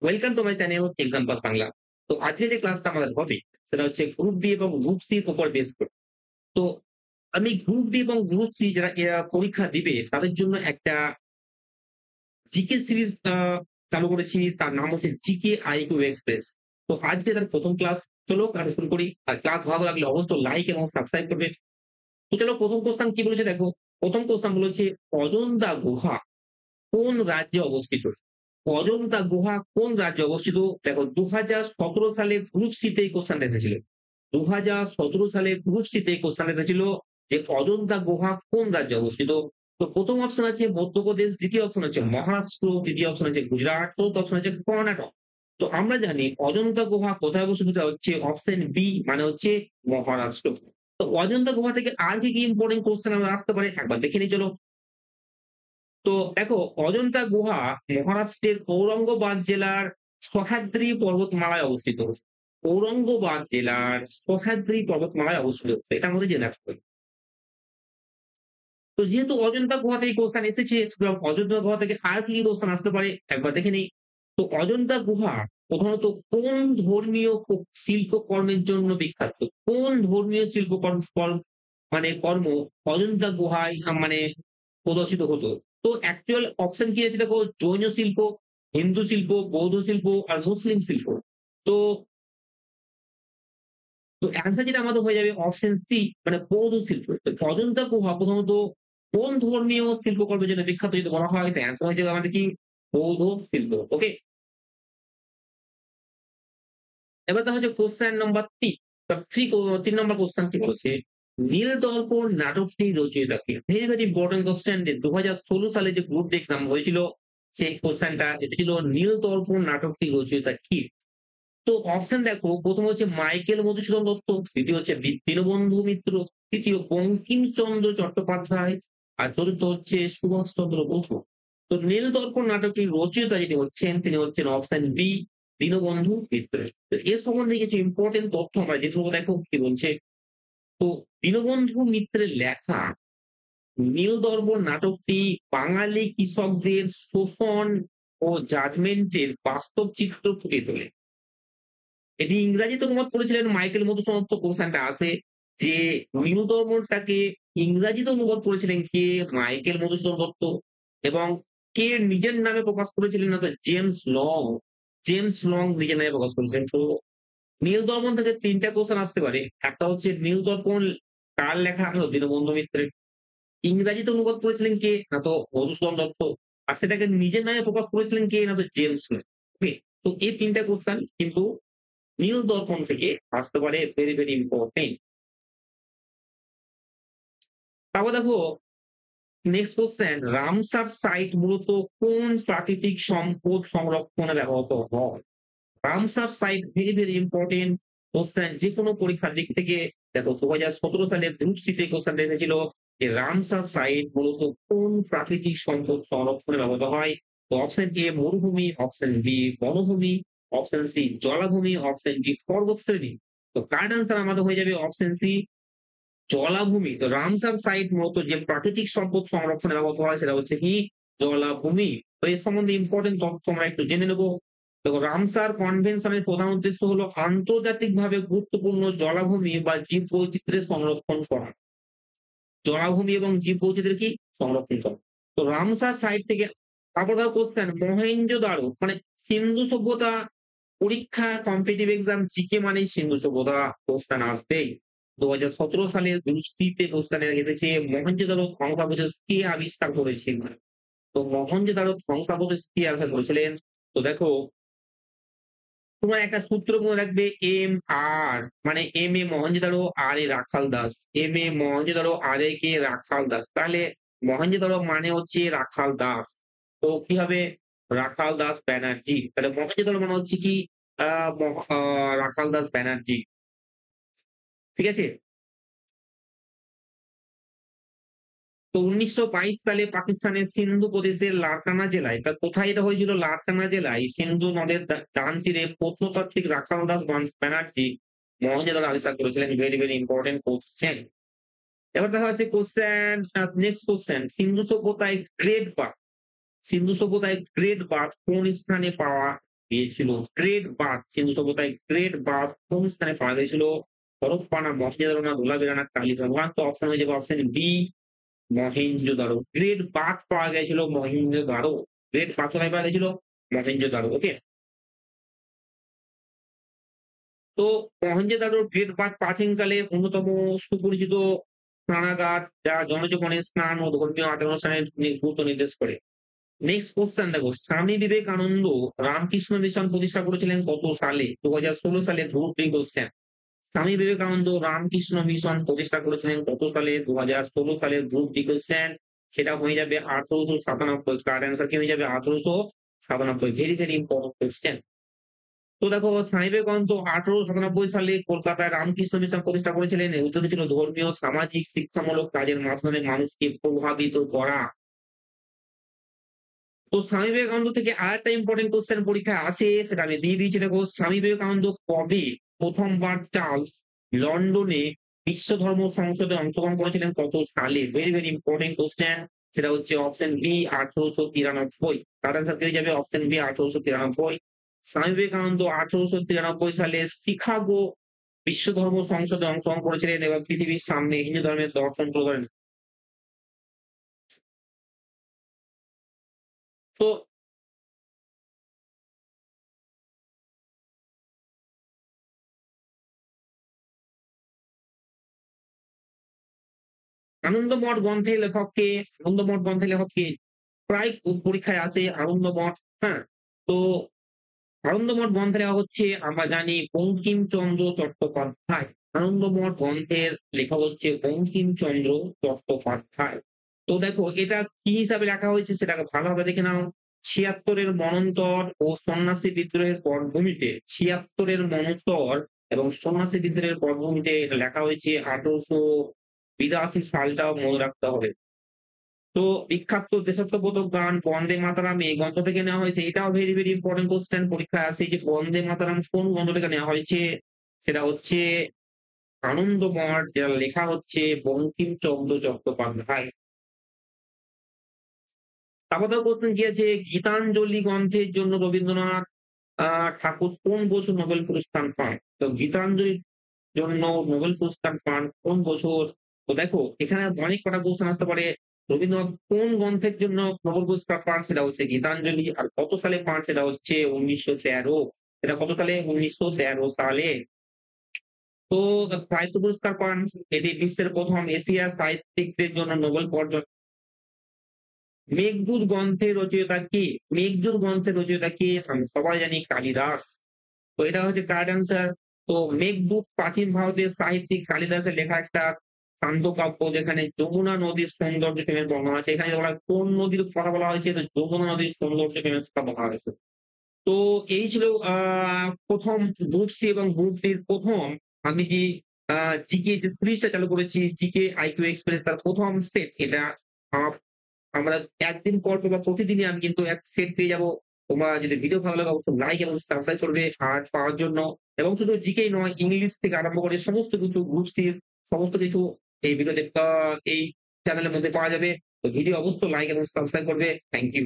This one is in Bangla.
Welcome to my channel exam pass Bangla. তো আজকে যে ক্লাসটা আমাদের হবে সেটা হচ্ছে গ্রুপ বি এবং গ্রুপ সির উপর বেস করে। তো আমি গ্রুপ ডি এবং গ্রুপ সি যারা এরা পরীক্ষা দিবে তাদের জন্য একটা জিকে সিরিজ চালু করেছি। তার নাম হচ্ছে জিকে আইকিউ এক্সপ্রেস। তো আজকে তার ১ম ক্লাস। চলো ক্লাস শুরু করি। আর ক্লাস ভালো লাগলে অবশ্যই লাইক এবং সাবস্ক্রাইব করবে। তো চলো ১ম কোয়েশ্চেন কি বলেছে দেখো। ১ম কোয়েশ্চেন বলেছে অজন্তা গুহা কোন রাজ্যে অবস্থিত? অজন্তা গুহা কোন রাজ্যে অবস্থিত? দেখো ২০১৭ সালে গ্রুপ সি তে এই কোশ্চেনটা এসেছিল। ২০১৭ সালে গ্রুপ সি তে এই কোশ্চেনটা এসেছিল যে অজন্তা গুহা কোন রাজ্যে অবস্থিত? তো ১ম অপশন আছে মধ্যপ্রদেশ, ২য় অপশন হচ্ছে মহারাষ্ট্র, ৩য় অপশন হচ্ছে গুজরাট, ৪র্থ অপশন হচ্ছে কর্ণাটক। তো আমরা জানি অজন্তা গুহা কোথায় অবস্থিত? সেটা হচ্ছে অপশন বি মানে হচ্ছে মহারাষ্ট্র। তো অজন্তা গুহা থেকে আর কি ইম্পোর্টেন্ট কোয়েশ্চেন আমরা আসতে পারে একবার দেখে নিই চলো। তো দেখো অজন্তা গুহা মহারাষ্ট্রের ঔরঙ্গাবাদ জেলার সহ্যাদ্রি পর্বতমালায় অবস্থিত। ঔরঙ্গাবাদ জেলার সহ্যাদ্রি পর্বতমালায় অবস্থিত। এটা আমাদের জেনে রাখতে হবে। তো যেহেতু অজন্তা গুহা থেকে কোশ্চেন এসেছে, সুতরাং অজন্তা গুহা থেকে আর কি কোশ্চেন আসতে পারে একবার দেখে নেই। তো অজন্তা গুহা প্রধানত কোন ধর্মীয় শিল্পকর্মের জন্য বিখ্যাত? কোন ধর্মীয় কর্ম অজন্তা গুহায় মানে প্রদর্শিত হতো? তো অ্যাকচুয়াল অপশন কি আছে দেখো, জৈন শিল্প, হিন্দু শিল্প, বৌদ্ধ শিল্প আর মুসলিম শিল্প। তো তো অ্যান্সার যেটা আমাদের হয়ে যাবে অপশন সি মানে বৌদ্ধ শিল্প। তো অজন্তা গুহা প্রথমত কোন ধর্মীয় শিল্পকর্মের জন্য বিখ্যাত যদি বলা হয়, তো অ্যান্সার হয়ে যাবে আমাদের কি বৌদ্ধ শিল্প। ওকে? এবার দেখা হচ্ছে কোশ্চেন নাম্বার ৩। ৩ নম্বর কোশ্চেন কি বলেছে? নীলদর্পণ নাটকটি রচয়িতা কে? Very, very important question. যে ২০১৬ সালে যে গ্রুপ ডি এক্সাম হয়েছিল সেই কোশ্চেনটা এটা ছিল নীলদর্পণ নাটকটির রচয়িতা কে? তো অপশন দেখো, ১ম হচ্ছে মাইকেল মধুসূদন দত্ত, ২য় হচ্ছে দীনবন্ধু মিত্র, ৩য় বঙ্কিমচন্দ্র চট্টোপাধ্যায়, আর ৪র্থ হচ্ছে সুভাষচন্দ্র বসু। তো নীলদর্পণ নাটকটির রচয়িতা যিনি হচ্ছেন তিনি হচ্ছেন অপশন বি দীনবন্ধু মিত্র। তো এর সম্বন্ধে কিছু ইম্পোর্টেন্ট তথ্য আমরা জেনে নেব। দেখো কি বলছে। তো দীনবন্ধু মিত্রের লেখা নীলদর্পণ নাটকটি বাঙালি কৃষকদের শোষণ ও জাজমেন্টের বাস্তব চিত্র ফুটিয়ে তোলে। এটি ইংরেজিতে অনুবাদ করেছিলেন মাইকেল মধুসূদন দত্ত। কোশ্চেনটা আসে যে নীলদর্পণটাকে ইংরেজিতে অনুবাদ করেছিলেন কে? মাইকেল মধুসূদন দত্ত। এবং কে নিজের নামে প্রকাশ করেছিলেন? না তো জেমস লং। জেমস লং নিজের নামে প্রকাশ করেছিলেন। তো নীলদর্পণ থেকে ৩ টা কোশ্চেন আসতে পারে। একটা হচ্ছে নীলদর্পণ কার লেখা? না তো দীনবন্ধু মিত্রের। ইংরেজিতে অনুবাদ করেছিলেন কে? না তো মধুসূদন দত্ত। আর সেটাকে নিজের নামে প্রকাশ করেছিলেন কে? না তো জেমস লং। ওকে? তো এই ৩ টা কোশ্চেন কিন্তু নীলদর্পণ থেকে আসতে পারে। Very, very important. তারপর দেখো নেক্সট কোশ্চেন, রামসার সাইট মূলত কোন প্রাকৃতিক সম্পদ সংরক্ষণে ব্যবহৃত হয়? Ramsar site very, very important question যেকোনো পরীক্ষার দিক থেকে। দেখো ২০১৭ সালের গ্রুপ সি তে কোশ্চেনটা এসেছিল যে রামসার সাইট মূলত কোন প্রাকৃতিক সম্পদ সংরক্ষণে ব্যবহৃত হয়? তো অপশন এ মরুভূমি, অপশন বি বনভূমি, অপশন সি জলাভূমি, অপশন ডি পর্বতশ্রেণী। তো কারেক্ট আনসার আমাদের হয়ে যাবে অপশন সি জলাভূমি। তো রামসার সাইট মূলত যে প্রাকৃতিক সম্পদ সংরক্ষণে ব্যবহৃত হয় সেটা হচ্ছে কি জলাভূমি। তো এর সম্বন্ধে ইম্পোর্টেন্ট তথ্য আমরা একটু জেনে নেব। দেখো রামসার কনভেনশনের প্রধান উদ্দেশ্য হলো আন্তর্জাতিকভাবে গুরুত্বপূর্ণ জলাভূমি বা জীববৈচিত্র্যের সংরক্ষণ করা। জলাভূমি এবং জীববৈচিত্র্যের কি সংরক্ষণ করা। তো রামসার সাইট থেকে তারপর দেখো কোশ্চেন মহেঞ্জোদারো মানে সিন্ধু সভ্যতা। পরীক্ষা কম্পিটিটিভ এক্সাম জিকে মানে সিন্ধু সভ্যতা কোশ্চেন আসবেই। ২০১৭ সালের গ্রুপ সি তে কোশ্চেন এসেছে মহেঞ্জোদারো ধ্বংসাবশেষ কে আবিষ্কার করেছিলেন? তো মহেঞ্জোদারো ধ্বংসাবশেষ কে আবিষ্কার করেছিলেন? তো দেখো তোমরা একটা সূত্র মনে রাখবে এম আর মানে M A Mohenjo-daro R A Rakhal Das. M A Mohenjo-daro আর এ কে রাখাল দাস। তাহলে মহেঞ্জোদারো মানে হচ্ছে রাখাল দাস। তো কি হবে? রাখাল দাস ব্যানার্জি। তাহলে মহেঞ্জোদারো মানে হচ্ছে কি রাখাল দাস ব্যানার্জি। ঠিক আছে? তো ১৯২২ সালে পাকিস্তানের সিন্ধু প্রদেশের লারকানা জেলায়, তা কোথায় এটা হয়েছিল? লারকানা জেলায় সিন্ধু নদের ডান তীরে প্রত্নতাত্ত্বিক রাখাল দাস ব্যানার্জি মহেঞ্জোদারো আবিষ্কার করেছিলেন। Very, very important question. এবার দেখা যাচ্ছে কোশ্চেন নেক্সট কোশ্চেন সিন্ধু সভ্যতায় গ্রেট বার্থ কোন স্থানে পাওয়া দিয়েছিল গ্রেট বাথ, সিন্ধু সভ্যতায় গ্রেট বাথ কোন স্থানে পাওয়া গিয়েছিল? হরপ্পা না মহেঞ্জোদারো না ধোলাভিরা না কালীগঙ্গা? তো অপশন হয়ে যাবে option B Mohenjodaro. Great bath পাওয়া গেছিল মহেঞ্জোদারো। গ্রেট বাথ কোথায় পাওয়া গেছিল? মহেঞ্জোদারো। ওকে? তো মহেঞ্জোদারোর গ্রেট বাথ প্রাচীনকালে অন্যতম সুপরিচিত স্নানাগার যা জনজীবনে স্নান ও ধর্মীয় আচার অনুষ্ঠানের গুরুত্ব নির্দেশ করে। নেক্সট কোশ্চেন দেখো, স্বামী বিবেকানন্দ রামকৃষ্ণ মিশন প্রতিষ্ঠা করেছিলেন কত সালে? ২০১৬ সালে। Group D question. Swami Vivekananda Ramakrishna mission প্রতিষ্ঠা করেছিলেন কত সালে? ২০১৬ সালে। Group D question. সেটা হয়ে যাবে ১৮৯৭। কারেক্ট অ্যান্সার কি হয়ে যাবে? ১৮৯৭। Very, very important question. তো দেখো স্বামী বিবেকানন্দ ১৮৯৭ সালে কলকাতায় রামকৃষ্ণ মিশন প্রতিষ্ঠা করেছিলেন। এর উদ্দেশ্য ছিল ধর্মীয়, সামাজিক, শিক্ষামূলক কাজের মাধ্যমে মানুষকে প্রভাবিত করা। তো স্বামী বিবেকানন্দ থেকে আরেকটা ইম্পোর্টেন্ট কোশ্চেন পরীক্ষায় আসে, সেটা আমি দিয়ে দিয়েছি। দেখো স্বামী বিবেকানন্দ কবে প্রথমবার চার্লস লন্ডনে বিশ্ব ধর্ম সংসদে অংশগ্রহণ করেছিলেন কত সালে? Very, very important question. সেটা হচ্ছে অপশন বি ১৮৯৩। কারেক্ট অ্যান্সার হয়ে যাবে অপশন বি ১৮৯৩। স্বামী বিবেকানন্দ ১৮৯৩ সালে শিকাগো বিশ্ব ধর্ম সংসদে অংশগ্রহণ করেছিলেন এবং পৃথিবীর সামনে হিন্দু ধর্মের দর্শন তুলে ধরেন। তো আনন্দমঠ গ্রন্থের লেখক কে? আনন্দমঠ গ্রন্থের লেখক কে? প্রায় পরীক্ষায় আসে আনন্দমঠ। হ্যাঁ? তো আনন্দমঠ গ্রন্থের লেখক হচ্ছে আমরা জানি বঙ্কিমচন্দ্র চট্টোপাধ্যায়। আনন্দমঠ গ্রন্থের লেখক হচ্ছে বঙ্কিমচন্দ্র চট্টোপাধ্যায়। তো দেখো এটা কি হিসাবে লেখা হয়েছে সেটাকে ভালোভাবে দেখে নাও। ৭৬ এর মন্বন্তর ও সন্ন্যাসী বিদ্রোহের পটভূমিতে, ৭৬ এর মন্বন্তর এবং সন্ন্যাসী বিদ্রোহের পটভূমিতে এটা লেখা হয়েছে। ১৮৮২ সালটাও মনে রাখতে হবে। তো বিখ্যাত দেশাত্মবোধক গান বন্দে মাতারাম এই গ্রন্থ থেকে নেওয়া হয়েছে। এটাও ভেরি, ভেরি ইম্পোর্টেন্ট কোয়েশ্চেন পরীক্ষায় আসে যে বন্দে মাতারাম কোন গ্রন্থ থেকে নেওয়া হয়েছে? সেটা হচ্ছে আনন্দমঠ, যার লেখা হচ্ছে বঙ্কিমচন্দ্র চট্টোপাধ্যায়। তারপর দেখো কোশ্চেন কি আছে, গীতাঞ্জলি গ্রন্থের জন্য রবীন্দ্রনাথ ঠাকুর কোন বছর নোবেল পুরস্কার পান? তো গীতাঞ্জলির জন্য নোবেল পুরস্কার পান কোন বছর? তো দেখো এখানে অনেক কটা কোশ্চেন আসতে পারে। রবীন্দ্রনাথ কোন গ্রন্থের জন্য নোবেল পুরস্কার পান? সেটা হচ্ছে গীতাঞ্জলি। আর কত সালে পান? সেটা হচ্ছে ১৯১৩। এটা কত সালে? ১৯১৩ সালে। তো সাহিত্য পুরস্কার পান। এটি বিশ্বের প্রথম এশিয়া সাহিত্যিকদের জন্য নোবেল অর্জন। মেঘদূত গ্রন্থের রচয়িতা কে? মেঘদূত গ্রন্থের রচয়িতা কে? আমরা সবাই জানি কালিদাস। তো এটা হচ্ছে কারেক্ট অ্যান্সার। তো মেঘদূত প্রাচীন ভারতের সাহিত্যিক কালিদাসের লেখা একটা শান্ত কাব্য, যেখানে যমুনা নদীর সৌন্দর্য প্রেমের বর্ণনা আছে। এখানে বলা হয় কোন নদীর কথা বলা হয়েছে? তো যমুনা নদীর সৌন্দর্য প্রেমের কথা বলা হয়েছে। তো এই ছিল প্রথম গ্রুপ সি এবং গ্রুপ ডির প্রথম আমি যে জিকে যে সিরিজটা চালু করেছি, জিকে আইকিউ এক্সপ্রেস তার প্রথম সেট এটা। আ আমরা একদিন পর বা প্রতিদিনই আমি কিন্তু এক সেট পেয়ে যাবো। তোমরা যদি ভিডিও ভালো লাগে অবশ্যই লাইক এবং সাবস্ক্রাইব করবে আর পাওয়ার জন্য। এবং শুধু জিকেই নয়, ইংলিশ থেকে আরম্ভ করে সমস্ত কিছু গ্রুপ সি র সমস্ত কিছু এই ভিডিওতে এই চ্যানেলের মধ্যে পাওয়া যাবে। তো ভিডিও অবশ্যই লাইক এবং সাবস্ক্রাইব করবে। Thank you.